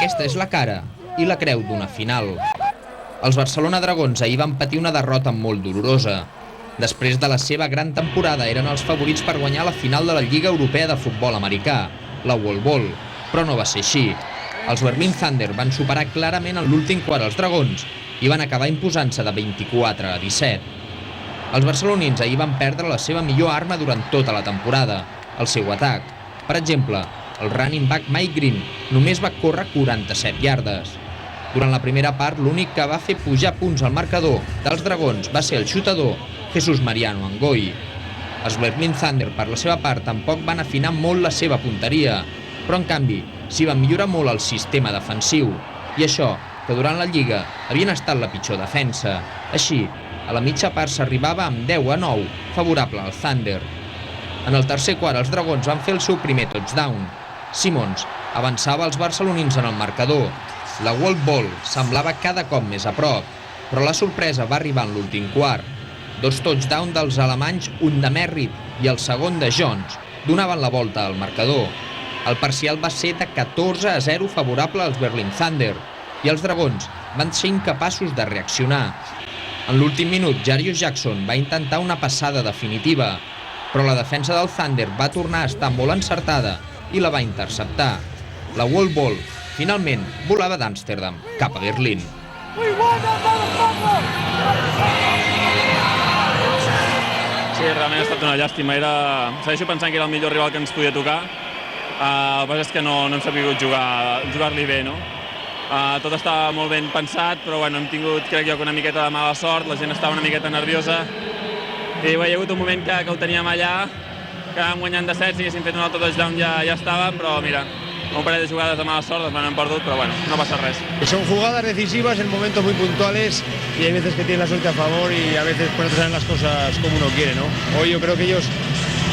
Aquesta és la cara i la creu d'una final. Els Barcelona Dragons ahir van patir una derrota molt dolorosa. Després de la seva gran temporada eren els favorits per guanyar la final de la Lliga Europea de Futbol Americà, la World Bowl, però no va ser així. Els Berlin Thunder van superar clarament en l'últim quart els Dragons i van acabar imposant-se de 24-17. Els barcelonins ahir van perdre la seva millor arma durant tota la temporada, el seu atac. Per exemple, el running back Mike Green només va córrer 47 iardes. Durant la primera part, l'únic que va fer pujar punts al marcador dels Dragons va ser el xutador Jesús Mariano Angoi. Els Berlin Thunder, per la seva part, tampoc van afinar molt la seva punteria, però en canvi s'hi van millorar molt el sistema defensiu, i això, que durant la Lliga havien estat la pitjor defensa. Així, a la mitja part s'arribava amb 10-9, favorable al Thunder. En el tercer quart, els Dragons van fer el seu primer touchdown. Simmons avançava els barcelonins en el marcador. La World Bowl semblava cada cop més a prop, però la sorpresa va arribar en l'últim quart. 2 touchdowns dels alemanys, un de Merritt i el segon de Jones, donaven la volta al marcador. El parcial va ser de 14-0 favorable als Berlin Thunder, i els Dragons van ser incapaços de reaccionar. En l'últim minut, Jarius Jackson va intentar una passada definitiva, però la defensa del Thunder va tornar a estar molt encertada i la va interceptar. La World Bowl finalment volava d'Amsterdam cap a Berlín. Sí, realment ha estat una llàstima. Segueixo pensant que era el millor rival que ens podia tocar. El que passa és que no hem sabut jugar-li bé, no? Tot estava molt ben pensat, però bueno, hem tingut, crec jo, una miqueta de mala sort, la gent estava una miqueta nerviosa i hi ha hagut un moment que ho teníem allà, que vam guanyant de 7, si haguéssim fet un altre touchdown ja estàvem, però mira, un parell de jugades de mala sort, no hem perdut, però bueno, no passa res. Son jugadas decisivas en momentos muy puntuales y hay veces que tienen la suerte a favor y a veces pues no te salen las cosas como uno quiere, ¿no? Hoy yo creo que ellos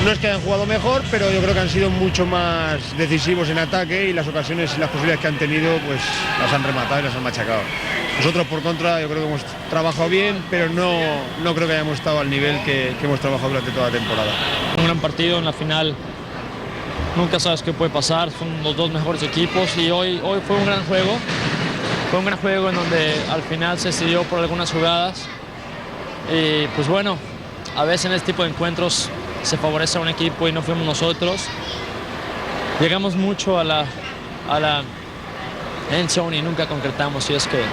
no es que hayan jugado mejor, pero yo creo que han sido mucho más decisivos en ataque y las ocasiones y las posibilidades que han tenido pues las han rematado y las han machacado. Nosotros por contra yo creo que hemos trabajado bien, pero no creo que hayamos estado al nivel que hemos trabajado durante toda la temporada. Un gran partido en la final, nunca sabes qué puede pasar, son los dos mejores equipos y hoy fue un gran juego. Fue un gran juego en donde al final se decidió por algunas jugadas y pues bueno, a veces en este tipo de encuentros se favorece a un equipo y no fuimos nosotros. Llegamos mucho a la end zone y nunca concretamos, y es que...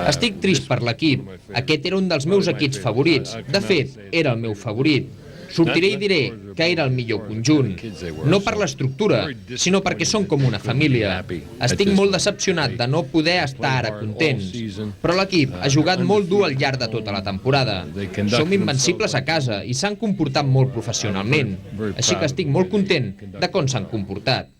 Estic trist per l'equip. Aquest era un dels meus equips favorits. De fet, era el meu favorit. Sortiré i diré que era el millor conjunt. No per l'estructura, sinó perquè són com una família. Estic molt decepcionat de no poder estar ara contents. Però l'equip ha jugat molt dur al llarg de tota la temporada. Som invencibles a casa i s'han comportat molt professionalment. Així que estic molt content de com s'han comportat.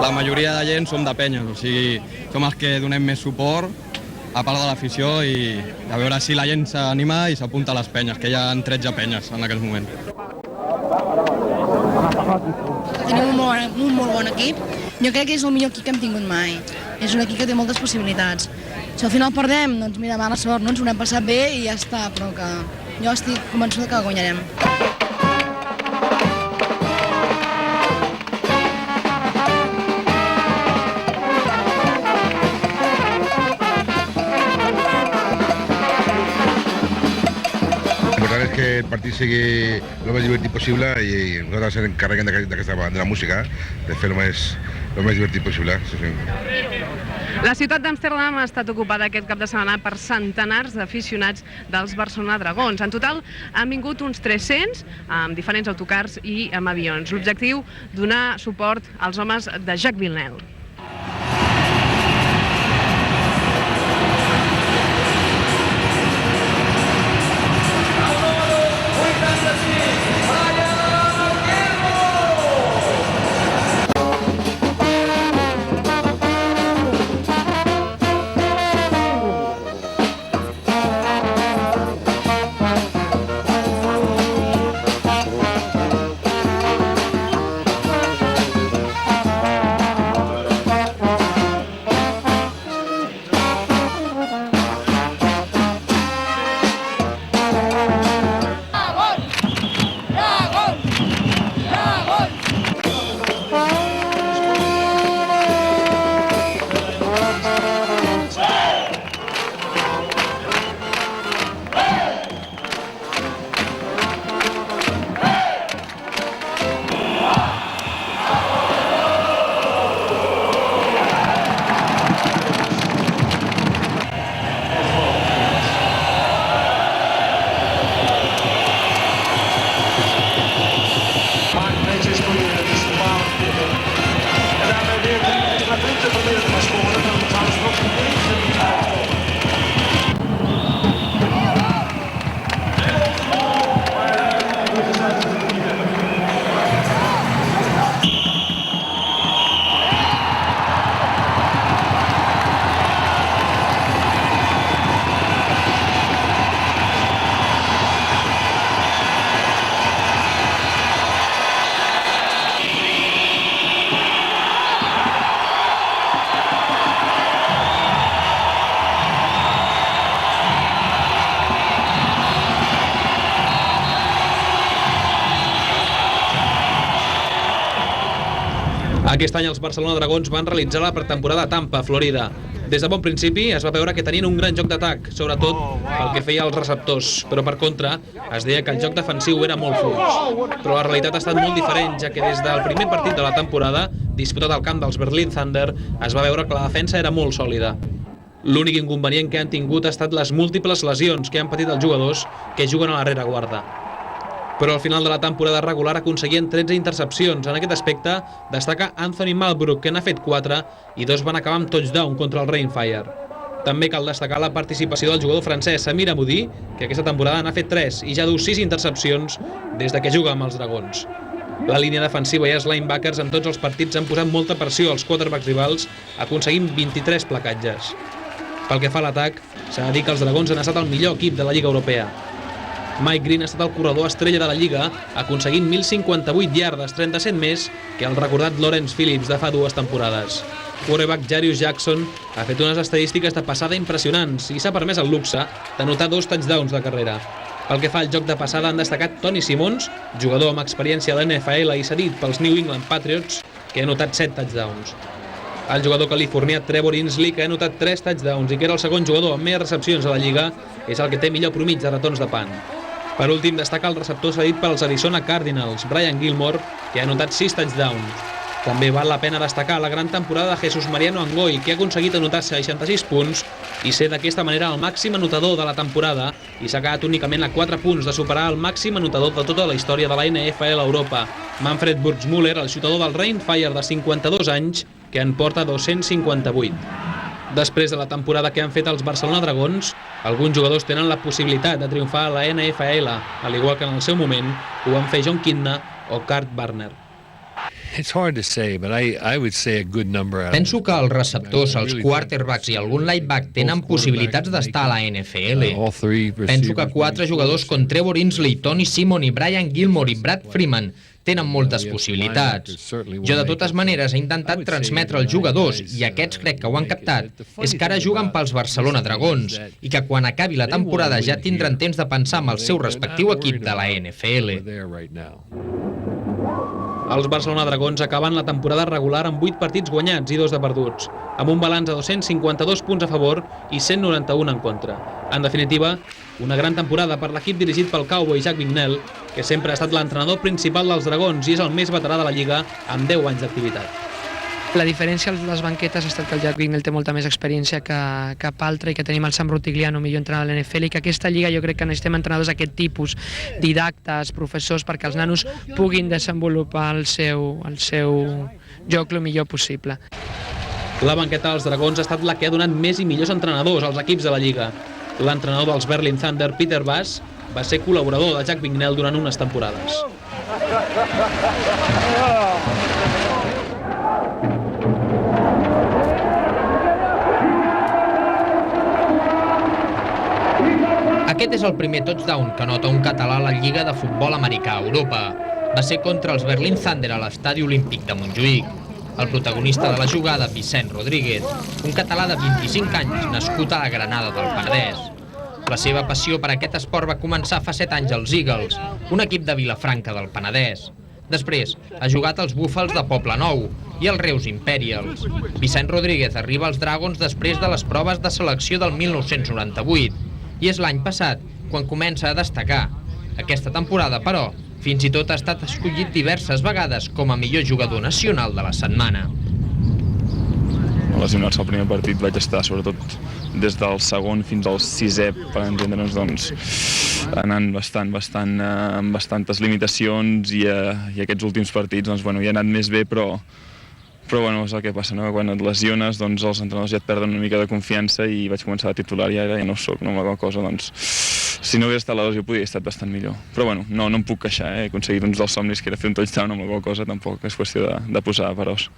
La majoria de gent som de penyes, o sigui, som els que donem més suport, a part de l'afició, i a veure si la gent s'anima i s'apunta a les penyes, que hi ha 13 penyes en aquest moment. Tenim un molt bon equip. Jo crec que és el millor equip que hem tingut mai. És un equip que té moltes possibilitats. Si al final perdem, doncs mira, mala sort, no ens ho hem passat bé i ja està, però que jo estic convençuda que guanyarem. Que el partit sigui el més divertit possible i nosaltres ens encarreguem de la música, de fer el més divertit possible. Sí. La ciutat d'Amsterdam ha estat ocupada aquest cap de setmana per centenars d'aficionats dels Barcelona Dragons. En total han vingut uns 300 amb diferents autocars i amb avions. L'objectiu, donar suport als homes de Jacques Villeneuve. Aquest any els Barcelona Dragons van realitzar la pretemporada a Tampa, Florida. Des de bon principi es va veure que tenien un gran joc d'atac, sobretot pel que feia als receptors, però per contra es deia que el joc defensiu era molt fluix. Però la realitat ha estat molt diferent, ja que des del primer partit de la temporada, disputat al camp dels Berlin Thunder, es va veure que la defensa era molt sòlida. L'únic inconvenient que han tingut ha estat les múltiples lesions que han patit els jugadors que juguen a la rereguarda. Però al final de la temporada regular aconseguien 13 intercepcions. En aquest aspecte destaca Anthony Malbrook, que n'ha fet 4 i 2 van acabar amb touchdown contra el Rainfire. També cal destacar la participació del jugador francès Samir Amoudi, que aquesta temporada n'ha fet 3 i ja duu 6 intercepcions des de que juga amb els Dragons. La línia defensiva i els linebackers en tots els partits han posat molta pressió als quarterbacks rivals, aconseguint 23 placatges. Pel que fa a l'atac, s'ha de dir que els Dragons han estat el millor equip de la Lliga Europea. Mike Green ha estat el corredor estrella de la Lliga, aconseguint 1.058 yardes, 37 més que el recordat Lawrence Phillips de fa 2 temporades. Quarterback Jarius Jackson ha fet unes estadístiques de passada impressionants i s'ha permès el luxe d'anotar 2 touchdowns de carrera. Pel que fa al joc de passada han destacat Tony Simmons, jugador amb experiència a l'NFL i cedit pels New England Patriots, que ha anotat 7 touchdowns. El jugador californià Trevor Inslee, que ha anotat 3 touchdowns i que era el segon jugador amb més recepcions a la Lliga, és el que té millor promig de retorns de punt. Per últim, destaca el receptor cedit pels Arizona Cardinals, Brian Gilmore, que ha anotat 6 touchdowns. També val la pena destacar la gran temporada de Jesús Mariano Angoy, que ha aconseguit anotar 66 punts i ser d'aquesta manera el màxim anotador de la temporada i s'ha quedat únicament a 4 punts de superar el màxim anotador de tota la història de la NFL a Europa, Manfred Burgmüller, el xutador del Rainfire de 52 anys, que en porta 258. Després de la temporada que han fet els Barcelona Dragons, alguns jugadors tenen la possibilitat de triomfar a la NFL, al igual que en el seu moment ho van fer John Kidna o Kurt Warner. Penso que els receptors, els quarterbacks i algun linebacker tenen possibilitats d'estar a la NFL. Penso que 4 jugadors com Trevor Inslee, Tony Simmons i Brian Gilmore i Brad Freeman tenen moltes possibilitats. Jo de totes maneres he intentat transmetre als jugadors, i aquests crec que ho han captat, és que ara juguen pels Barcelona Dragons i que quan acabi la temporada ja tindran temps de pensar en el seu respectiu equip de la NFL. Els Barcelona Dragons acaben la temporada regular amb 8 partits guanyats i 2 de perduts, amb un balanç de 252 punts a favor i 191 en contra. En definitiva, una gran temporada per l'equip dirigit pel cowboy Jack Bignell, que sempre ha estat l'entrenador principal dels Dragons i és el més veterà de la Lliga amb 10 anys d'activitat. La diferència a les banquetes ha estat que el Jack Bignell té molta més experiència que cap altre i que tenim el Sam Rutigliano, millor entrenador de l'NFL, i que aquesta lliga jo crec que necessitem entrenadors d'aquest tipus, didactes, professors, perquè els nanos puguin desenvolupar el seu joc el millor possible. La banqueta dels Dragons ha estat la que ha donat més i millors entrenadors als equips de la Lliga. L'entrenador dels Berlin Thunder, Peter Bass, va ser col·laborador de Jack Bignell durant unes temporades. Aquest és el primer touchdown que nota un català a la Lliga de Futbol Americà a Europa. Va ser contra els Berlin Thunder a l'Estadi Olímpic de Montjuïc. El protagonista de la jugada, Vicent Rodríguez, un català de 25 anys nascut a la Granada del Penedès. La seva passió per aquest esport va començar fa 7 anys als Eagles, un equip de Vilafranca del Penedès. Després, ha jugat als Búfals de Poblenou i als Reus Imperials. Vicent Rodríguez arriba als Dragons després de les proves de selecció del 1998 i és l'any passat quan comença a destacar. Aquesta temporada, però, fins i tot ha estat escollit diverses vegades com a millor jugador nacional de la setmana. Lesionats al primer partit vaig estar, sobretot des del segon fins al 6è, per entendre'ns, doncs, anant amb bastantes limitacions i aquests últims partits, doncs, bueno, hi ha anat més bé, però bueno, és el que passa, no? Quan et lesiones, doncs els entrenadors ja et perden una mica de confiança i vaig començar a titular i ara ja no ho soc, no amb la qual cosa, doncs, si no hagués estat la lesió podria estar bastant millor. Però bueno, no em puc queixar, he aconseguit uns dels somnis que era fer un touchdown, amb la qual cosa tampoc és qüestió de posar peròs.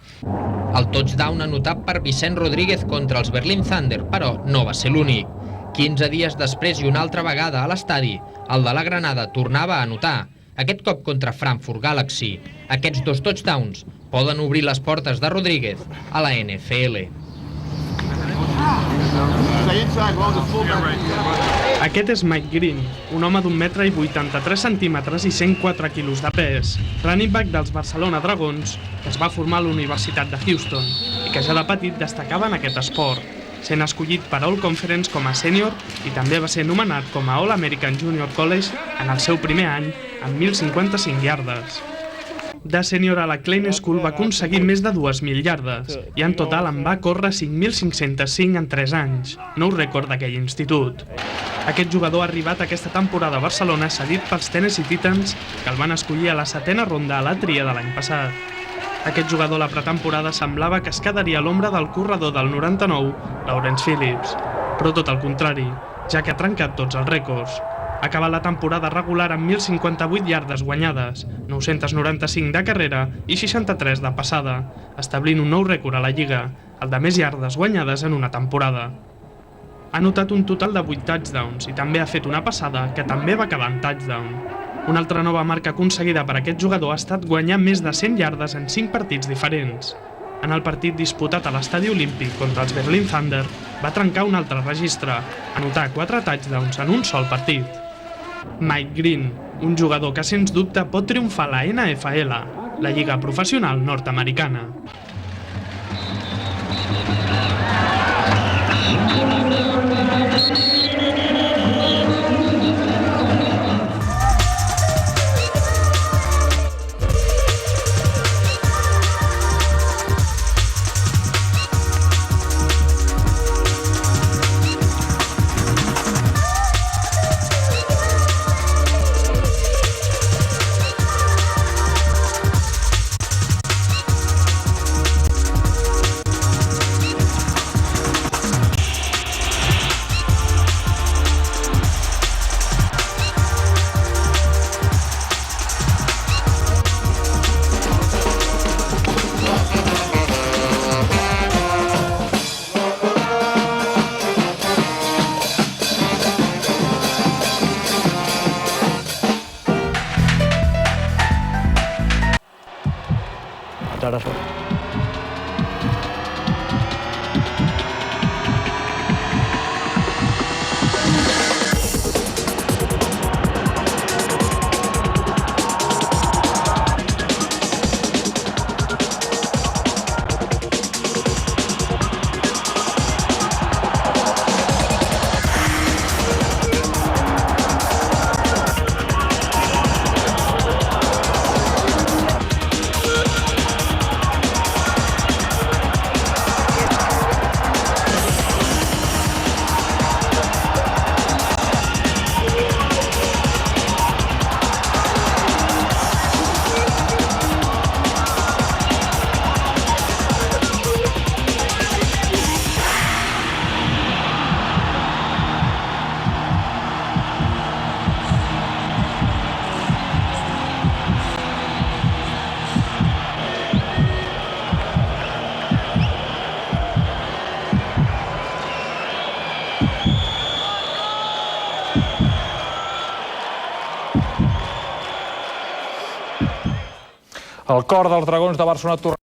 El touchdown anotat per Vicent Rodríguez contra els Berlin Thunder, però no va ser l'únic. 15 dies després i una altra vegada a l'estadi, el de la Granada tornava a anotar, aquest cop contra Frankfurt Galaxy. Aquests 2 touchdowns poden obrir les portes de Rodríguez a la NFL. Aquest és Mike Green, un home d'1 metre i 83 centímetres i 104 quilos de pes, running back dels Barcelona Dragons, que es va formar a la Universitat de Houston i que ja de petit destacava en aquest esport, sent escollit per All Conference com a sènior i també va ser nomenat com a All American Junior College en el seu primer any amb 1.055 yardes. De sènior a la Klein School va aconseguir més de 2.000 yardes i en total en va córrer 5.505 en 3 anys, nou rècord d'aquell institut. Aquest jugador ha arribat aquesta temporada a Barcelona cedit pels Tennessee Titans, que el van escollir a la 7ª ronda a la tria de l'any passat. Aquest jugador a la pretemporada semblava que es quedaria a l'ombra del corredor del 99, Lawrence Phillips, però tot el contrari, ja que ha trencat tots els rècords. Ha acabat la temporada regular amb 1.058 yardes guanyades, 995 de carrera i 63 de passada, establint un nou rècord a la Lliga, el de més yardes guanyades en una temporada. Ha anotat un total de 8 touchdowns i també ha fet una passada que també va acabar en touchdown. Una altra nova marca aconseguida per aquest jugador ha estat guanyar més de 100 yardes en 5 partits diferents. En el partit disputat a l'Estadi Olímpic contra els Berlin Thunder, va trencar un altre registre, anotar 4 touchdowns en un sol partit. Mike Green, un jugador que sens dubte pot triomfar a la NFL, la lliga professional nord-americana. El cor dels Dragons de Barcelona